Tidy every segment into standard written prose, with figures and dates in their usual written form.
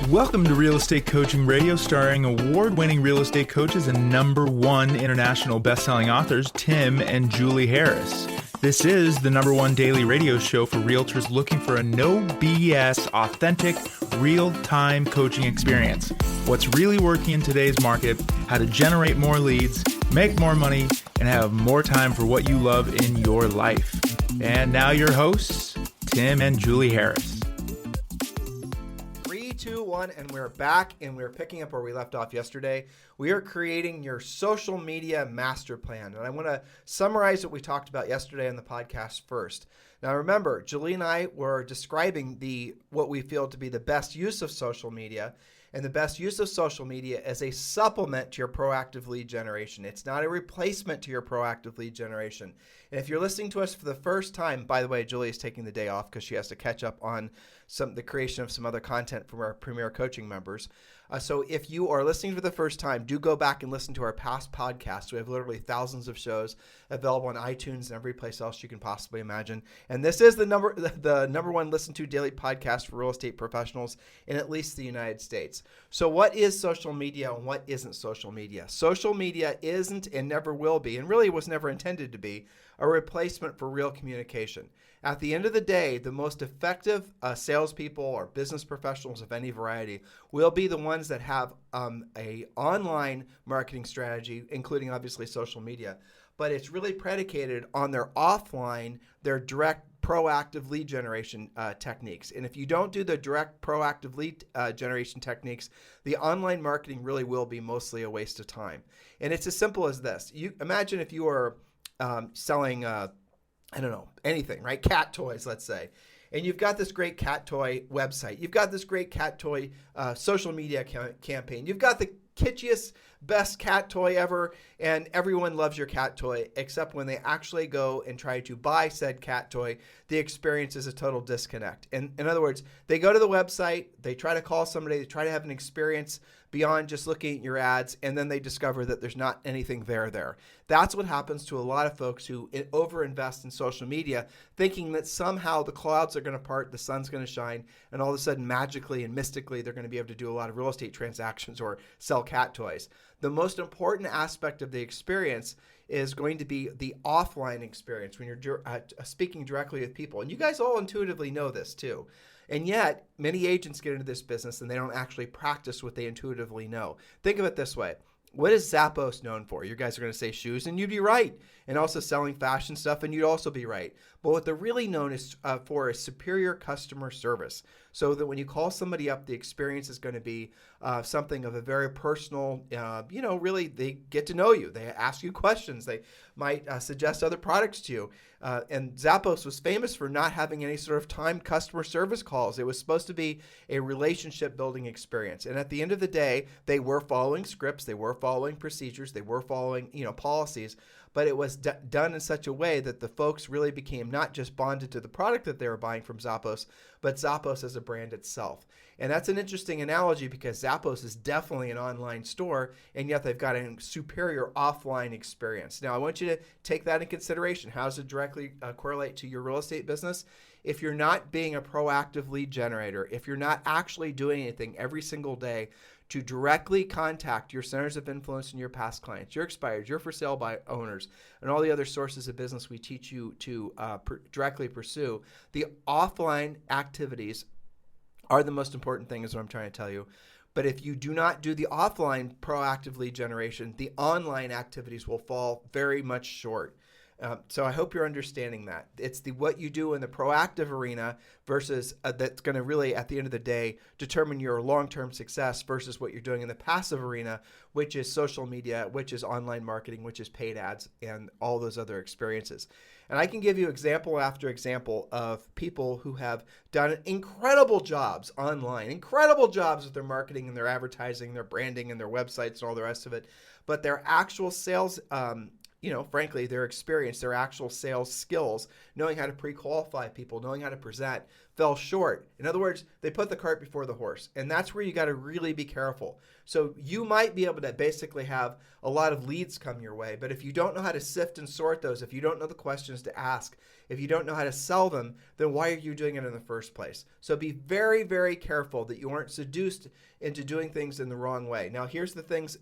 Welcome to Real Estate Coaching Radio, starring award-winning real estate coaches and #1 international best-selling authors, Tim and Julie Harris. This is the #1 daily radio show for realtors looking for a no BS, authentic, real-time coaching experience. What's really working in today's market, how to generate more leads, make more money, and have more time for what you love in your life. And now your hosts, Tim and Julie Harris. 3, 2, 1, and we're back, and we're picking up where we left off yesterday. We are creating your social media master plan, and I want to summarize what we talked about yesterday on the podcast first. Now, remember, Julie and I were describing what we feel to be the best use of social media, and the best use of social media as a supplement to your proactive lead generation. It's not a replacement to your proactive lead generation. And if you're listening to us for the first time, by the way, Julie is taking the day off because she has to catch up on the creation of some other content from our Premier Coaching members. So if you are listening for the first time, do go back and listen to our past podcasts. We have literally thousands of shows available on iTunes and every place else you can possibly imagine. And this is the #1 listened to daily podcast for real estate professionals in at least the United States. So what is social media and what isn't social media? Social media isn't and never will be, and really was never intended to be, a replacement for real communication. At the end of the day, the most effective salespeople or business professionals of any variety will be the ones that have a online marketing strategy, including obviously social media. But it's really predicated on their offline, their direct proactive lead generation techniques. And if you don't do the direct proactive lead generation techniques, the online marketing really will be mostly a waste of time. And it's as simple as this. You imagine if you are selling I don't know, anything, right? Cat toys, let's say. And you've got this great cat toy website. You've got this great cat toy social media campaign. You've got the kitschiest, best cat toy ever, and everyone loves your cat toy, except when they actually go and try to buy said cat toy, the experience is a total disconnect. And in other words, they go to the website, they try to call somebody, they try to have an experience beyond just looking at your ads, and then they discover that there's not anything there. That's what happens to a lot of folks who overinvest in social media, thinking that somehow the clouds are going to part, the sun's going to shine, and all of a sudden magically and mystically they're going to be able to do a lot of real estate transactions or sell cat toys. The most important aspect of the experience is going to be the offline experience when you're speaking directly with people. And you guys all intuitively know this too. And yet, many agents get into this business and they don't actually practice what they intuitively know. Think of it this way. What is Zappos known for? You guys are going to say shoes, and you'd be right. And also selling fashion stuff, and you'd also be right. But what they're really known for is superior customer service. So that when you call somebody up, the experience is going to be something of a very personal, really they get to know you. They ask you questions. They might suggest other products to you. And Zappos was famous for not having any sort of timed customer service calls. It was supposed to be a relationship building experience. And at the end of the day, they were following scripts. They were following procedures. They were following, policies. But it was done in such a way that the folks really became not just bonded to the product that they were buying from Zappos, but Zappos as a brand itself. And that's an interesting analogy because Zappos is definitely an online store, and yet they've got a superior offline experience. Now, I want you to take that in consideration. How does it directly correlate to your real estate business? If you're not being a proactive lead generator, if you're not actually doing anything every single day to directly contact your centers of influence and your past clients, your expireds, your for sale by owners, and all the other sources of business we teach you to directly pursue, the offline activities are the most important thing is what I'm trying to tell you. But if you do not do the offline proactive lead generation, the online activities will fall very much short. So I hope you're understanding that. It's what you do in the proactive arena versus that's going to really, at the end of the day, determine your long-term success versus what you're doing in the passive arena, which is social media, which is online marketing, which is paid ads, and all those other experiences. And I can give you example after example of people who have done incredible jobs online, incredible jobs with their marketing and their advertising, their branding and their websites and all the rest of it. But their actual sales, frankly, their experience, their actual sales skills, knowing how to pre-qualify people, knowing how to present, fell short. In other words, they put the cart before the horse. And that's where you got to really be careful. So you might be able to basically have a lot of leads come your way, but if you don't know how to sift and sort those, if you don't know the questions to ask, if you don't know how to sell them, then why are you doing it in the first place? So be very, very careful that you aren't seduced into doing things in the wrong way. Now, here's the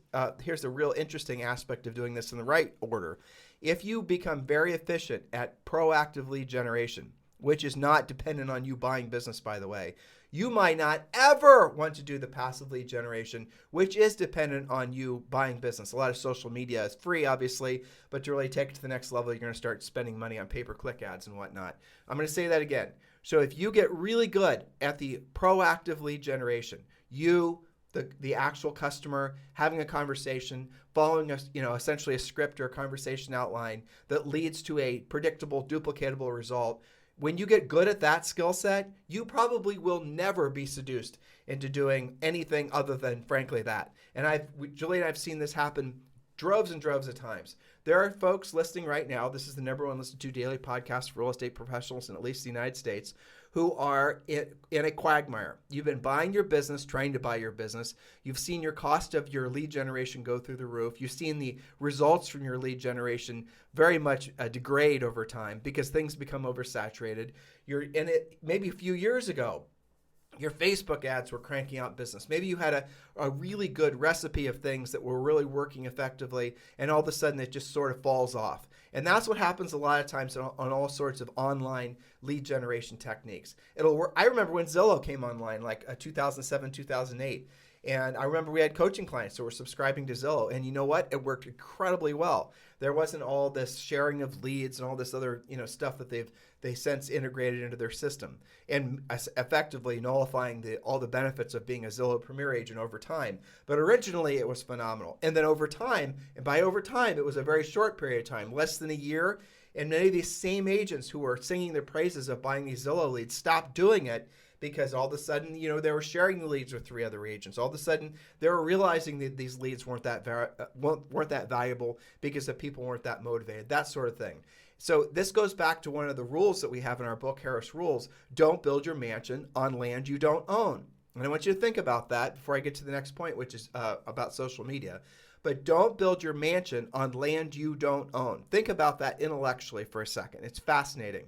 real interesting aspect of doing this in the right order. If you become very efficient at proactive lead generation, which is not dependent on you buying business, by the way, you might not ever want to do the passive lead generation, which is dependent on you buying business. A lot of social media is free, obviously, but to really take it to the next level, you're going to start spending money on pay-per-click ads and whatnot. I'm going to say that again. So if you get really good at the proactive lead generation, the actual customer, having a conversation, following essentially a script or a conversation outline that leads to a predictable, duplicatable result. When you get good at that skill set, you probably will never be seduced into doing anything other than, frankly, that. And Julie and I've seen this happen droves and droves of times. There are folks listening right now, this is the number one listened to daily podcast for real estate professionals in at least the United States, who are in a quagmire. You've been buying your business, trying to buy your business. You've seen your cost of your lead generation go through the roof. You've seen the results from your lead generation very much degrade over time because things become oversaturated. You're in it maybe a few years ago. Your Facebook ads were cranking out business. Maybe you had a really good recipe of things that were really working effectively, and all of a sudden it just sort of falls off. And that's what happens a lot of times on all sorts of online lead generation techniques. It'll work. I remember when Zillow came online, like 2007, 2008. And I remember we had coaching clients who were subscribing to Zillow, and you know what? It worked incredibly well. There wasn't all this sharing of leads and all this other stuff that they since integrated into their system, and effectively nullifying all the benefits of being a Zillow Premier agent over time. But originally it was phenomenal, and then over time, and by over time, it was a very short period of time, less than a year. And many of these same agents who were singing the praises of buying these Zillow leads stopped doing it because all of a sudden, they were sharing the leads with 3 other agents. All of a sudden, they were realizing that these leads weren't that valuable because the people weren't that motivated, that sort of thing. So this goes back to one of the rules that we have in our book, Harris Rules. Don't build your mansion on land you don't own. And I want you to think about that before I get to the next point, which is about social media. But don't build your mansion on land you don't own. Think about that intellectually for a second. It's fascinating.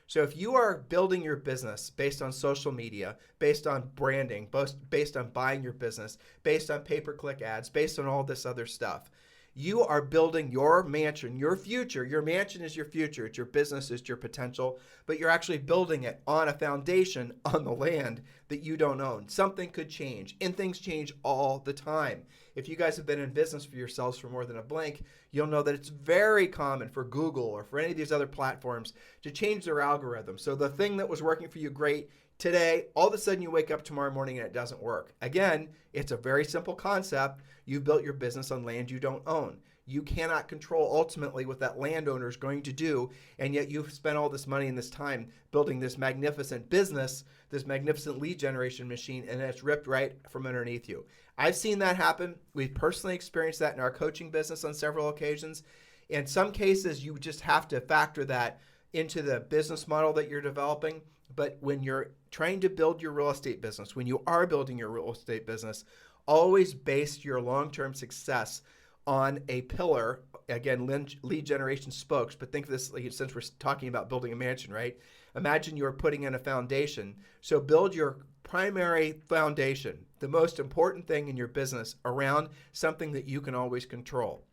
So if you are building your business based on social media, based on branding, based on buying your business, based on pay-per-click ads, based on all this other stuff, you are building your mansion, your future. Your mansion is your future. It's your business, it's your potential, but you're actually building it on a foundation on the land that you don't own. Something could change, and things change all the time. If you guys have been in business for yourselves for more than a blink, you'll know that it's very common for Google or for any of these other platforms to change their algorithm. So the thing that was working for you great today, all of a sudden you wake up tomorrow morning and it doesn't work. Again, it's a very simple concept. You built your business on land you don't own. You cannot control ultimately what that landowner is going to do, and yet you've spent all this money and this time building this magnificent business, this magnificent lead generation machine, and it's ripped right from underneath you. I've seen that happen. We've personally experienced that in our coaching business on several occasions. In some cases, you just have to factor that into the business model that you're developing. But when you're trying to build your real estate business, when you are building your real estate business, always base your long-term success on a pillar. Again, lead generation spokes, but think of this since we're talking about building a mansion, right? Imagine you're putting in a foundation. So build your primary foundation, the most important thing in your business, around something that you can always control.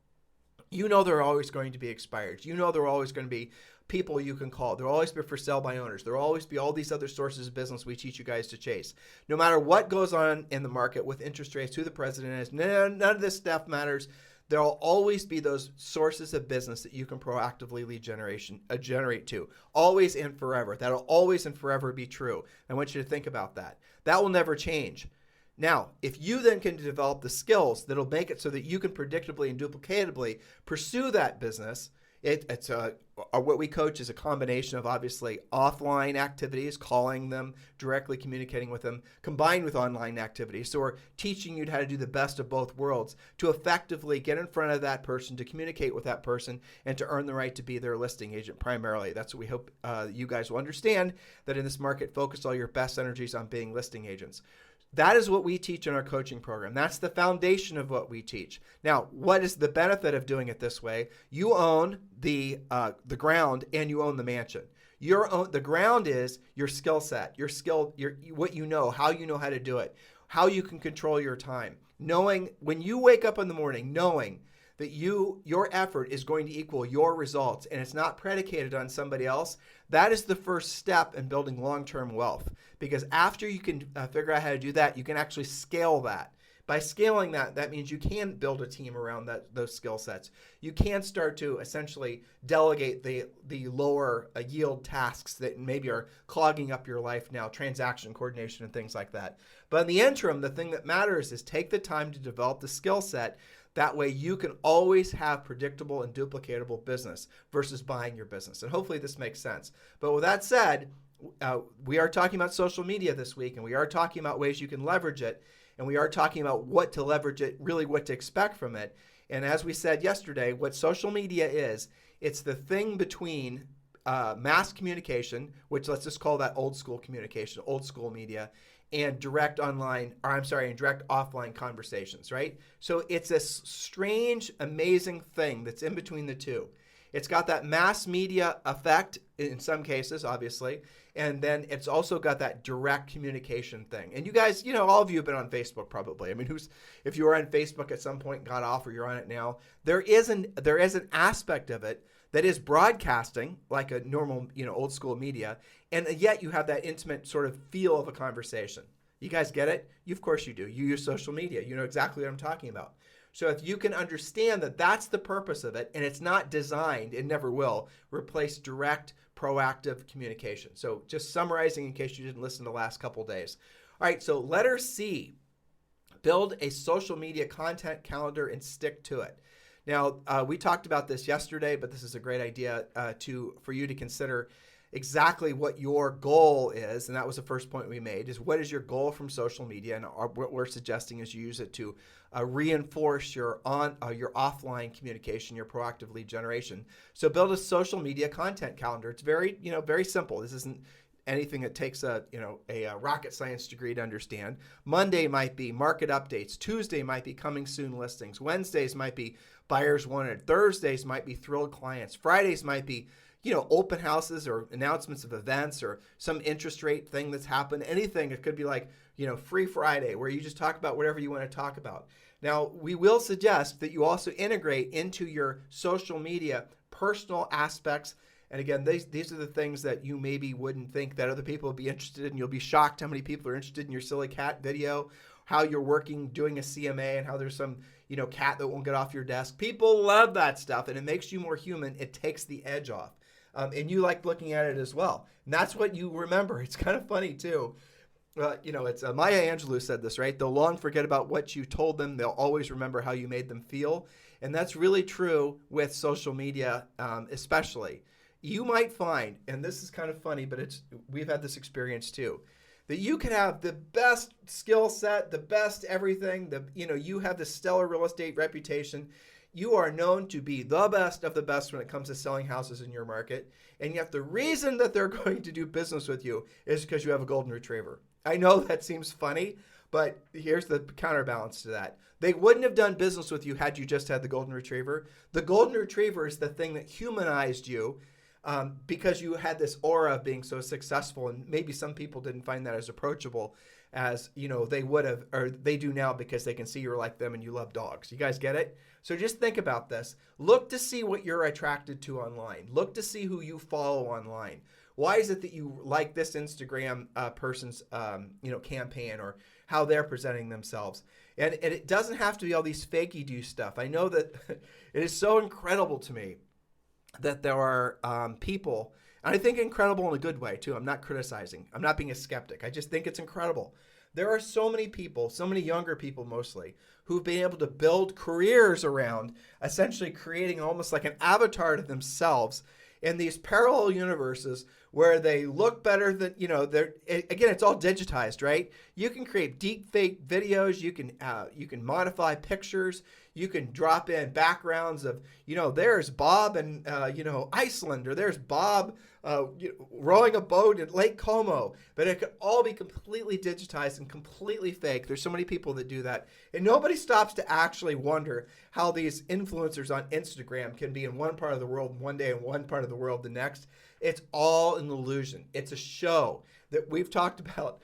You know there are always going to be expireds. You know there are always going to be people you can call. There will always be for sale by owners. There will always be all these other sources of business we teach you guys to chase. No matter what goes on in the market with interest rates, who the president is, none of this stuff matters. There will always be those sources of business that you can proactively lead generate to. Always and forever. That'll always and forever be true. I want you to think about that. That will never change. Now, if you then can develop the skills that'll make it so that you can predictably and duplicatably pursue that business It's what we coach is a combination of obviously offline activities, calling them, directly communicating with them, combined with online activities. So we're teaching you how to do the best of both worlds to effectively get in front of that person, to communicate with that person, and to earn the right to be their listing agent primarily. That's what we hope you guys will understand, that in this market, focus all your best energies on being listing agents. That is what we teach in our coaching program. That's the foundation of what we teach. Now, what is the benefit of doing it this way? You own the ground and you own the mansion. The ground is your skill set, your skill, what you know, how to do it, how you can control your time. Knowing when you wake up in the morning, knowing that your effort is going to equal your results and it's not predicated on somebody else, that is the first step in building long-term wealth. Because after you can figure out how to do that, you can actually scale that. By scaling that means you can build a team around those skill sets. You can start to essentially delegate the lower yield tasks that maybe are clogging up your life now, transaction coordination and things like that. But in the interim, the thing that matters is take the time to develop the skill set. That way you can always have predictable and duplicatable business versus buying your business. And hopefully this makes sense. But with that said, we are talking about social media this week, and we are talking about ways you can leverage it, and we are talking about what to leverage it, really what to expect from it. And as we said yesterday, what social media is, it's the thing between mass communication, which let's just call that old school communication, old school media, and direct offline conversations, right? So it's a strange, amazing thing that's in between the two. It's got that mass media effect in some cases, obviously, and then it's also got that direct communication thing. And you guys, all of you have been on Facebook probably. I mean, if you were on Facebook at some point, got off, or you're on it now, there is an aspect of it that is broadcasting like a normal, old school media, and yet you have that intimate sort of feel of a conversation. You guys get it? Of course you do. You use social media. You know exactly what I'm talking about. So if you can understand that that's the purpose of it, and it's not designed, it never will, replace direct, proactive communication. So just summarizing in case you didn't listen to the last couple days. All right, so letter C, build a social media content calendar and stick to it. Now, we talked about this yesterday, but this is a great idea for you to consider exactly what your goal is. And that was the first point we made, is what is your goal from social media? And what we're suggesting is you use it to reinforce your offline communication, your proactive lead generation. So build a social media content calendar. It's very, very simple. This isn't anything that takes a rocket science degree to understand. Monday might be market updates. Tuesday might be coming soon listings. Wednesdays might be buyers wanted. Thursdays might be thrilled clients. Fridays might be, open houses or announcements of events or some interest rate thing that's happened. Anything. It could be like, Free Friday, where you just talk about whatever you want to talk about. Now, we will suggest that you also integrate into your social media personal aspects. And again, these are the things that you maybe wouldn't think that other people would be interested in. You'll be shocked how many people are interested in your silly cat video, how you're working, doing a CMA, and how there's some, cat that won't get off your desk. People love that stuff, and it makes you more human. It takes the edge off. And you like looking at it as well. And that's what you remember. It's kind of funny, too. It's Maya Angelou said this, right? They'll long forget about what you told them. They'll always remember how you made them feel. And that's really true with social media, especially. You might find, and this is kind of funny, but we've had this experience too, that you can have the best skill set, the best everything, you have the stellar real estate reputation. You are known to be the best of the best when it comes to selling houses in your market. And yet the reason that they're going to do business with you is because you have a golden retriever. I know that seems funny, but here's the counterbalance to that. They wouldn't have done business with you had you just had the golden retriever. The golden retriever is the thing that humanized you, because you had this aura of being so successful, and maybe some people didn't find that as approachable as they would have, or they do now, because they can see you're like them and you love dogs. You guys get it? So just think about this. Look to see what you're attracted to online. Look to see who you follow online. Why is it that you like this Instagram person's campaign, or how they're presenting themselves? And it doesn't have to be all these fakey do stuff. I know that it is so incredible to me that there are people And I think incredible in a good way, too. I'm not criticizing. I'm not being a skeptic. I just think it's incredible. There are so many people, so many younger people mostly, who've been able to build careers around essentially creating almost like an avatar to themselves in these parallel universes where they look better than, again, it's all digitized, right? You can create deep fake videos. You can modify pictures. You can drop in backgrounds of, there's Bob in, Iceland, or there's Bob rowing a boat in Lake Como. But it could all be completely digitized and completely fake. There's so many people that do that. And nobody stops to actually wonder how these influencers on Instagram can be in one part of the world one day and one part of the world the next. It's all an illusion. It's a show that we've talked about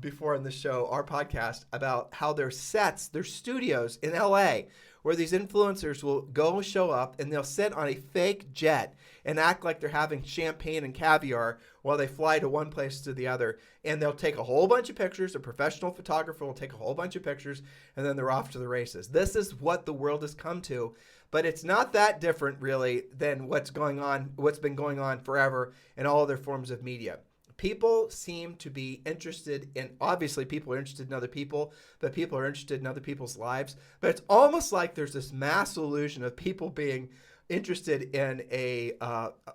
before in the show, our podcast, about how their sets, their studios in LA, where these influencers will go show up and they'll sit on a fake jet and act like they're having champagne and caviar while they fly to one place to the other. And they'll take a whole bunch of pictures. A professional photographer will take a whole bunch of pictures, and then they're off to the races. This is what the world has come to. But it's not that different, really, than what's been going on forever in all other forms of media. People seem to be interested in, obviously people are interested in other people, but people are interested in other people's lives. But it's almost like there's this mass illusion of people being interested in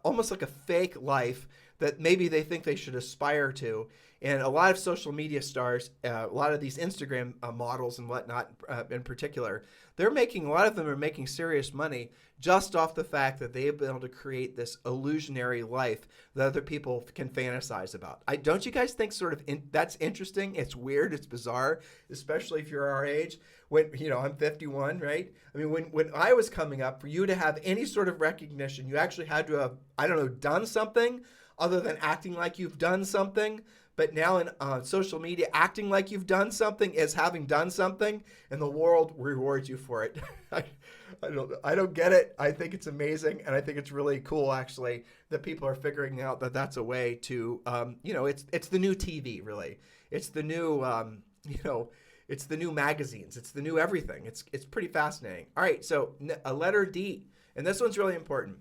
almost like a fake life that maybe they think they should aspire to. And a lot of social media stars, a lot of these Instagram models and whatnot in particular, a lot of them are making serious money just off the fact that they've been able to create this illusionary life that other people can fantasize about. Don't you guys think that's interesting? It's weird. It's bizarre, especially if you're our age. When, I'm 51, right? I mean, when I was coming up, for you to have any sort of recognition, you actually had to have, done something other than acting like you've done something. But now in social media, acting like you've done something is having done something, and the world rewards you for it. I don't get it. I think it's amazing, and I think it's really cool, actually, that people are figuring out that that's a way to, it's the new TV, really. It's the new, it's the new magazines. It's the new everything. It's pretty fascinating. All right, so a letter D, and this one's really important.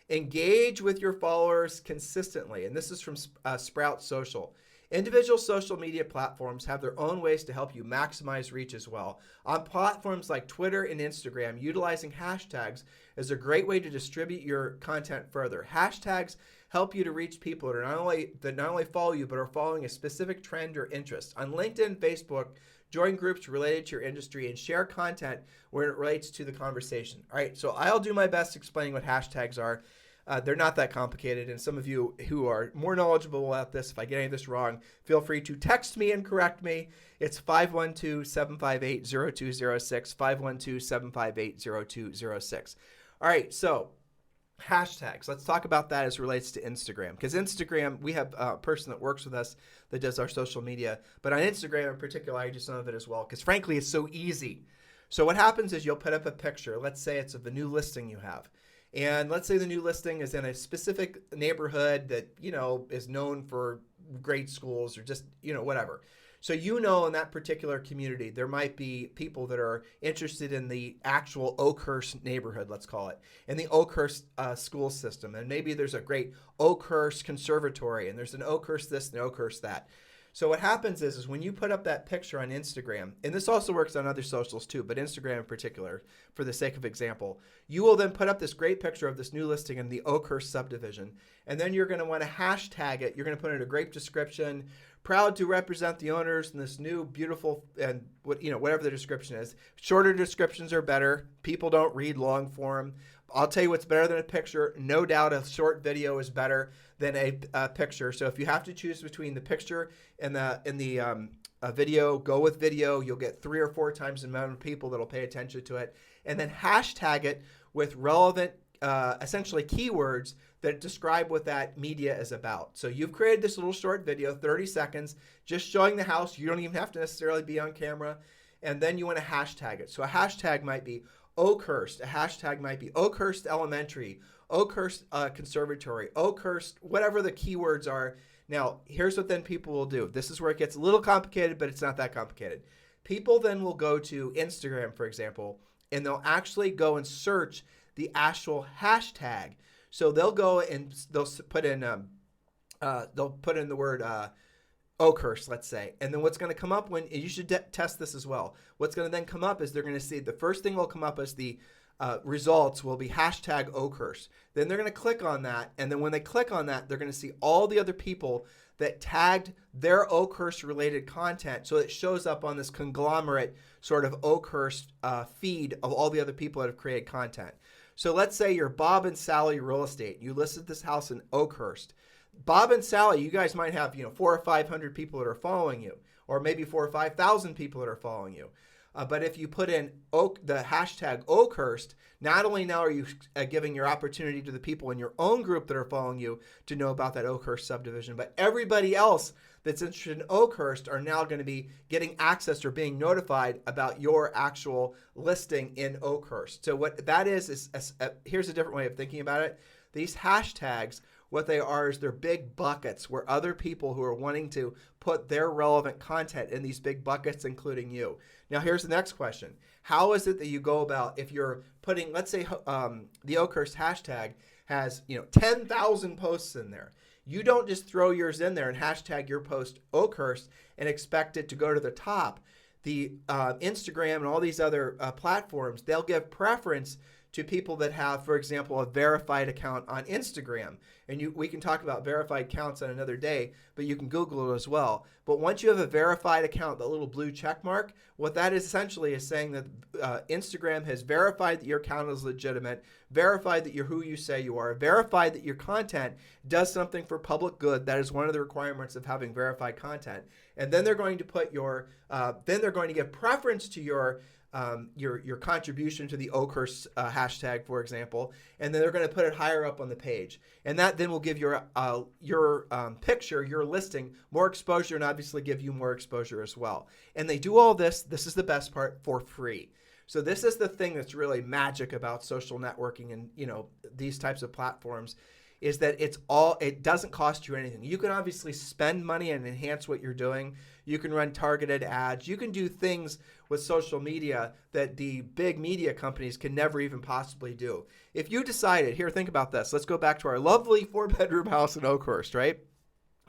Engage with your followers consistently, and this is from Sprout Social. Individual social media platforms have their own ways to help you maximize reach as well. On platforms like Twitter and Instagram, utilizing hashtags is a great way to distribute your content further. Hashtags help you to reach people that not only follow you, but are following a specific trend or interest. On LinkedIn and Facebook, join groups related to your industry and share content where it relates to the conversation. All right, so I'll do my best explaining what hashtags are. They're not that complicated, and some of you who are more knowledgeable about this, if I get any of this wrong, feel free to text me and correct me. It's 512-758-0206, 512-758-0206. All right, so hashtags. Let's talk about that as it relates to Instagram, because Instagram, we have a person that works with us that does our social media, but on Instagram in particular, I do some of it as well, because frankly, it's so easy. So what happens is you'll put up a picture. Let's say it's of the new listing you have. And let's say the new listing is in a specific neighborhood that, is known for great schools or just, whatever. So, in that particular community, there might be people that are interested in the actual Oakhurst neighborhood, let's call it, and the Oakhurst school system. And maybe there's a great Oakhurst conservatory, and there's an Oakhurst this and Oakhurst that. So what happens is when you put up that picture on Instagram, and this also works on other socials too, but Instagram in particular, for the sake of example, you will then put up this great picture of this new listing in the Oakhurst subdivision, and then you're going to want to hashtag it. You're going to put in a great description, proud to represent the owners in this new beautiful, and whatever the description is. Shorter descriptions are better. People don't read long form. I'll tell you what's better than a picture. No doubt a short video is better than a picture. So if you have to choose between the picture and the video, go with video. You'll get 3 or 4 times the amount of people that'll pay attention to it. And then hashtag it with relevant, essentially keywords that describe what that media is about. So you've created this little short video, 30 seconds, just showing the house. You don't even have to necessarily be on camera. And then you want to hashtag it. So a hashtag might be Oakhurst. A hashtag might be Oakhurst Elementary, Oakhurst Conservatory, Oakhurst, whatever the keywords are. Now, here's what then people will do. This is where it gets a little complicated, but it's not that complicated. People then will go to Instagram, for example, and they'll actually go and search the actual hashtag. So they'll go and they'll put in the word Oakhurst, let's say. And then what's going to come up when, and you should test this as well. What's going to then come up is they're going to see the first thing will come up as the results will be hashtag Oakhurst. Then they're going to click on that. And then when they click on that, they're going to see all the other people that tagged their Oakhurst related content. So it shows up on this conglomerate sort of Oakhurst feed of all the other people that have created content. So let's say you're Bob and Sally Real Estate. You listed this house in Oakhurst. Bob and Sally, you guys might have 400 or 500 people that are following you, or maybe 4,000 or 5,000 people that are following you. But if you put in the hashtag Oakhurst, not only now are you giving your opportunity to the people in your own group that are following you to know about that Oakhurst subdivision, but everybody else that's interested in Oakhurst are now going to be getting access or being notified about your actual listing in Oakhurst. So what that is here's a different way of thinking about it. These hashtags, what they are is they're big buckets where other people who are wanting to put their relevant content in these big buckets, including you. Now, here's the next question. How is it that you go about if you're putting, let's say the Oakhurst hashtag has 10,000 posts in there. You don't just throw yours in there and hashtag your post Oakhurst and expect it to go to the top. The Instagram and all these other platforms, they'll give preference to people that have, for example, a verified account on Instagram. And we can talk about verified accounts on another day, but you can Google it as well. But once you have a verified account, the little blue check mark, what that is essentially is saying that Instagram has verified that your account is legitimate, verified that you're who you say you are, verified that your content does something for public good. That is one of the requirements of having verified content. And then they're going to put then they're going to give preference to your contribution to the Oakhurst hashtag, for example, and then they're going to put it higher up on the page. And that then will give your picture, your listing, more exposure and obviously give you more exposure as well. And they do all this is the best part, for free. So this is the thing that's really magic about social networking and these types of platforms, is that it doesn't cost you anything. You can obviously spend money and enhance what you're doing. You can run targeted ads. You can do things with social media that the big media companies can never even possibly do. If you decided, here, think about this. Let's go back to our lovely 4-bedroom house in Oakhurst, right?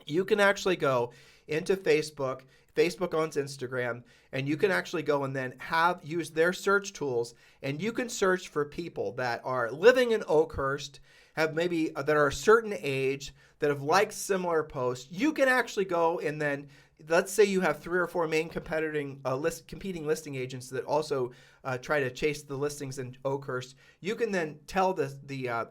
You can actually go into Facebook. Facebook owns Instagram, and you can actually go and then use their search tools, and you can search for people that are living in Oakhurst, that are a certain age, that have liked similar posts. You can actually go and then, let's say you have 3 or 4 main competing listing agents that also try to chase the listings in Oakhurst. You can then tell the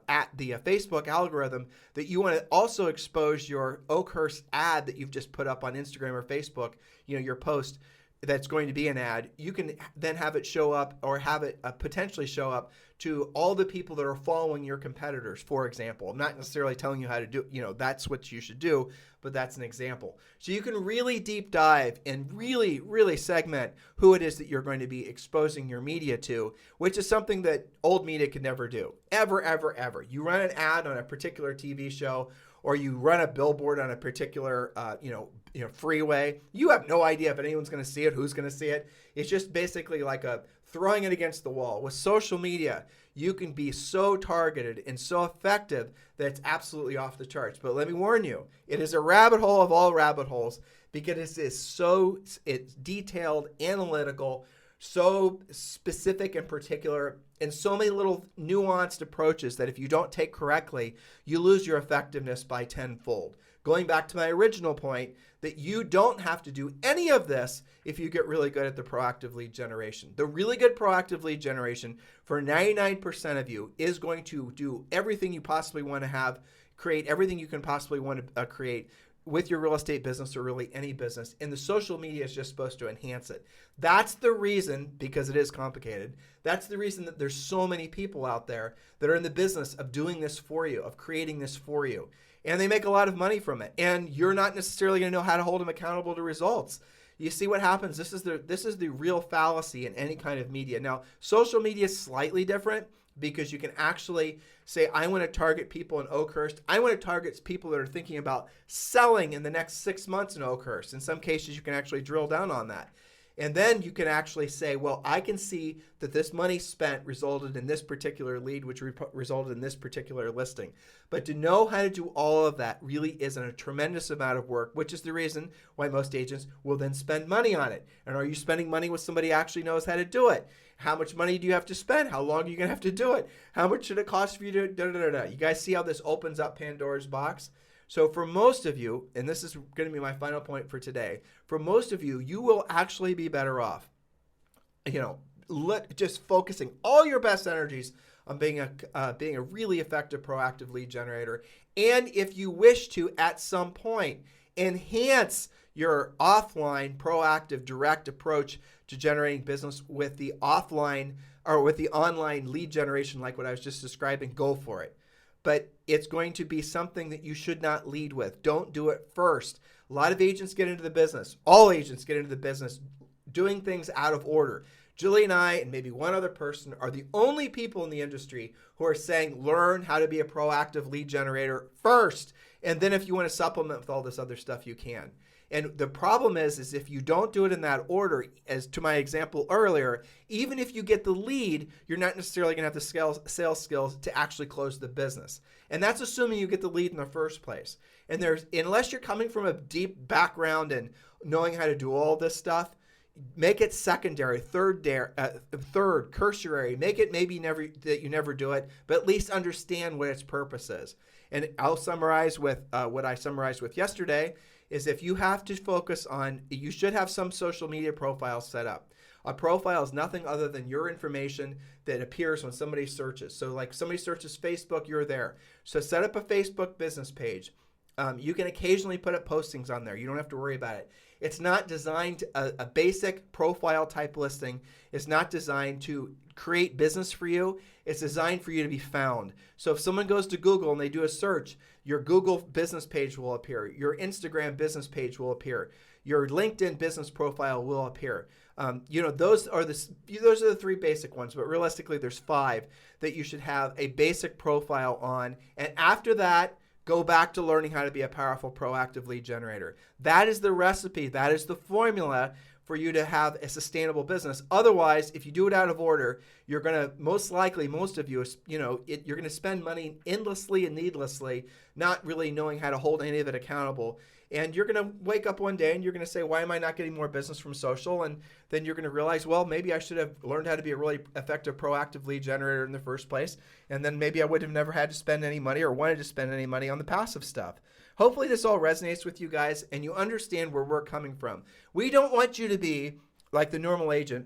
Facebook algorithm that you want to also expose your Oakhurst ad that you've just put up on Instagram or Facebook, your post that's going to be an ad. You can then have it show up, or have it potentially show up to all the people that are following your competitors, for example. I'm not necessarily telling you how to do, that's what you should do, but that's an example. So you can really deep dive and really, really segment who it is that you're going to be exposing your media to, which is something that old media could never do. Ever, ever, ever. You run an ad on a particular TV show, or you run a billboard on a particular, freeway. You have no idea if anyone's going to see it, who's going to see it. It's just basically like throwing it against the wall. With social media, you can be so targeted and so effective that it's absolutely off the charts. But let me warn you, it is a rabbit hole of all rabbit holes, because it's detailed, analytical, so specific and particular, and so many little nuanced approaches that if you don't take correctly, you lose your effectiveness by tenfold. Going back to my original point, that you don't have to do any of this if you get really good at the proactive lead generation. The really good proactive lead generation for 99% of you is going to do everything you possibly want to have, create everything you can possibly want to create with your real estate business, or really any business. And the social media is just supposed to enhance it. That's the reason, because it is complicated, that's the reason that there's so many people out there that are in the business of doing this for you, of creating this for you. And they make a lot of money from it. And you're not necessarily going to know how to hold them accountable to results. You see what happens? This is the real fallacy in any kind of media. Now, social media is slightly different, because you can actually say, I want to target people in Oakhurst. I want to target people that are thinking about selling in the next 6 months in Oakhurst. In some cases, you can actually drill down on that. And then you can actually say, well, I can see that this money spent resulted in this particular lead, which resulted in this particular listing. But to know how to do all of that really is a tremendous amount of work, which is the reason why most agents will then spend money on it. And are you spending money with somebody who actually knows how to do it? How much money do you have to spend? How long are you going to have to do it? How much should it cost for you to da-da-da-da? You guys see how this opens up Pandora's box? So for most of you, and this is going to be my final point for today, for most of you, you will actually be better off, just focusing all your best energies on being a really effective proactive lead generator. And if you wish to, at some point, enhance your offline proactive direct approach to generating business with the offline or with the online lead generation, like what I was just describing, go for it. But it's going to be something that you should not lead with. Don't do it first. A lot of agents get into the business. All agents get into the business doing things out of order. Julie and I and maybe one other person are the only people in the industry who are saying learn how to be a proactive lead generator first. And then if you want to supplement with all this other stuff, you can. And the problem is if you don't do it in that order, as to my example earlier, even if you get the lead, you're not necessarily going to have the sales skills to actually close the business. And that's assuming you get the lead in the first place. And unless you're coming from a deep background and knowing how to do all this stuff, make it secondary, third, cursory. Make it maybe that you never do it, but at least understand what its purpose is. And I'll summarize with what I summarized with yesterday. Is if you have to focus on, you should have some social media profiles set up. A profile is nothing other than your information that appears when somebody searches. So like somebody searches Facebook, you're there. So set up a Facebook business page. You can occasionally put up postings on there. You don't have to worry about it. It's not designed, a basic profile type listing is not designed to create business for you. It's designed for you to be found. So if someone goes to Google and they do a search, your Google business page will appear. Your Instagram business page will appear. Your LinkedIn business profile will appear. Those are the three basic ones, but realistically there's 5 that you should have a basic profile on. And after that, go back to learning how to be a powerful proactive lead generator. That is the recipe. That is the formula for you to have a sustainable business. Otherwise, if you do it out of order, you're going to most of you, you're going to spend money endlessly and needlessly, not really knowing how to hold any of it accountable. And you're going to wake up one day and you're going to say, why am I not getting more business from social? And then you're going to realize, well, maybe I should have learned how to be a really effective proactive lead generator in the first place. And then maybe I would have never had to spend any money or wanted to spend any money on the passive stuff. Hopefully this all resonates with you guys and you understand where we're coming from. We don't want you to be like the normal agent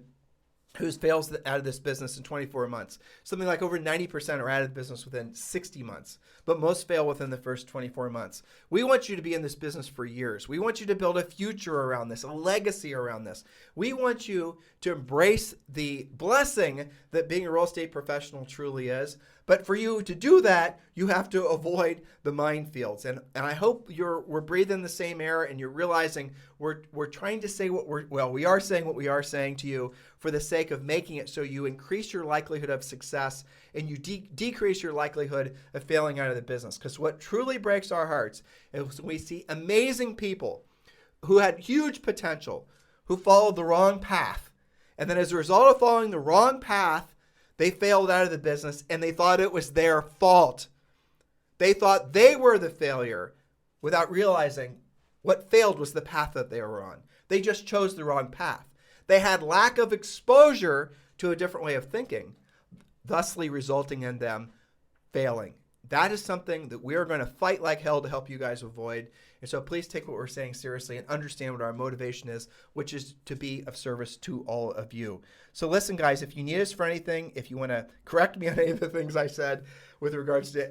who fails out of this business in 24 months. Something like over 90% are out of the business within 60 months, but most fail within the first 24 months. We want you to be in this business for years. We want you to build a future around this, a legacy around this. We want you to embrace the blessing that being a real estate professional truly is. But for you to do that, you have to avoid the minefields. And I hope we're breathing the same air and you're realizing we're trying to say we are saying what we are saying to you for the sake of making it so you increase your likelihood of success and you decrease your likelihood of failing out of the business. Because what truly breaks our hearts is we see amazing people who had huge potential, who followed the wrong path. And then as a result of following the wrong path, they failed out of the business and they thought it was their fault. They thought they were the failure without realizing what failed was the path that they were on. They just chose the wrong path. They had lack of exposure to a different way of thinking, thusly resulting in them failing. That is something that we are going to fight like hell to help you guys avoid. And so please take what we're saying seriously and understand what our motivation is, which is to be of service to all of you. So listen, guys, if you need us for anything, if you want to correct me on any of the things I said with regards to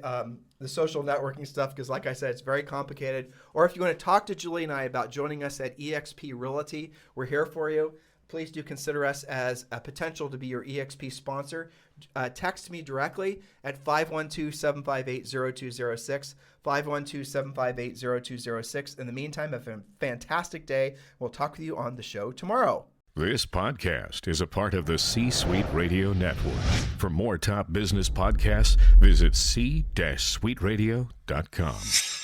the social networking stuff, because like I said, it's very complicated, or if you want to talk to Julie and I about joining us at eXp Realty, we're here for you. Please do consider us as a potential to be your eXp sponsor. Text me directly at 512-758-0206, 512-758-0206. In the meantime, have a fantastic day. We'll talk with you on the show tomorrow. This podcast is a part of the C-Suite Radio Network. For more top business podcasts, visit c-suiteradio.com.